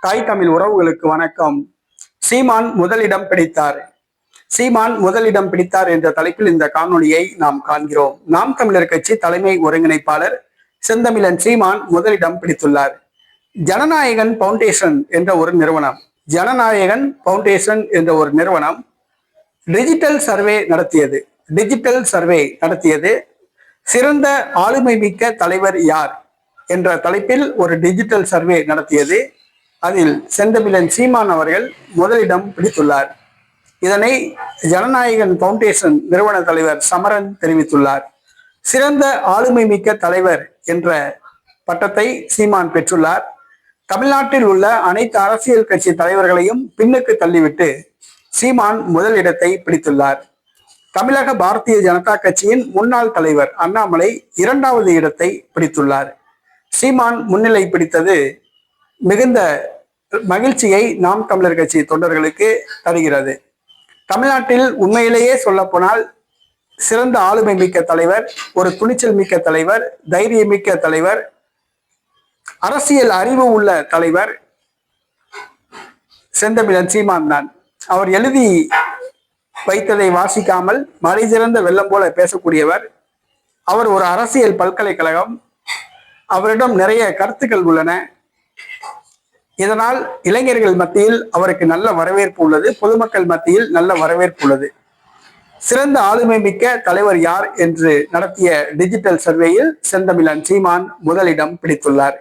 தாய் தமிழ் உறவுகளுக்கு வணக்கம். சீமான் முதலிடம் பிடித்தார். சீமான் முதலிடம் பிடித்தார் என்ற தலைப்பில் இந்த காணொலியை நாம் காண்கிறோம். நாம் தமிழர் கட்சி தலைமை ஒருங்கிணைப்பாளர் செந்தமிழன் சீமான் முதலிடம் பிடித்துள்ளார். ஜனநாயகன் பவுண்டேஷன் என்ற ஒரு நிறுவனம் டிஜிட்டல் சர்வே நடத்தியது. சிறந்த ஆளுமை மிக்க தலைவர் யார் என்ற தலைப்பில் ஒரு டிஜிட்டல் சர்வே நடத்தியது. அதில் செந்தமிழன் சீமான் அவர்கள் முதலிடம் பிடித்துள்ளார். இதனை ஜனநாயகன் பவுண்டேஷன் நிறுவன தலைவர் சமரன் தெரிவித்துள்ளார். சிறந்த ஆளுமை மிக்க தலைவர் என்ற பட்டத்தை சீமான் பெற்றுள்ளார். தமிழ்நாட்டில் உள்ள அனைத்து அரசியல் கட்சி தலைவர்களையும் பின்னுக்கு தள்ளிவிட்டு சீமான் முதலிடத்தை பிடித்துள்ளார். தமிழக பாரதிய ஜனதா கட்சியின் முன்னாள் தலைவர் அண்ணாமலை 2வது இடத்தை பிடித்துள்ளார். சீமான் முன்னிலை பிடித்தது மிகுந்த மகிழ்ச்சியை நாம் தமிழர் கட்சி தொண்டர்களுக்கு தருகிறது. தமிழ்நாட்டில் உண்மையிலேயே சொல்ல போனால் சிறந்த ஆளுமை மிக்க தலைவர், ஒரு துணிச்சல் மிக்க தலைவர், தைரியமிக்க தலைவர், அரசியல் அறிவு உள்ள தலைவர் செந்தமிழன் சீமான் தான். அவர் எழுதி வைத்ததை வாசிக்காமல் மழை சிறந்த வெள்ளம் போல பேசக்கூடியவர். அவர் ஒரு அரசியல் பல்கலைக்கழகம். அவரிடம் நிறைய கருத்துக்கள் உள்ளன. இதனால் இளைஞர்கள் மத்தியில் அவருக்கு நல்ல வரவேற்பு உள்ளது, பொதுமக்கள் மத்தியில் நல்ல வரவேற்பு உள்ளது. சிறந்த ஆளுமை மிக்க தலைவர் யார் என்று நடத்திய டிஜிட்டல் சர்வேயில் செந்தமிழன் சீமான் முதலிடம் பிடித்துள்ளார்.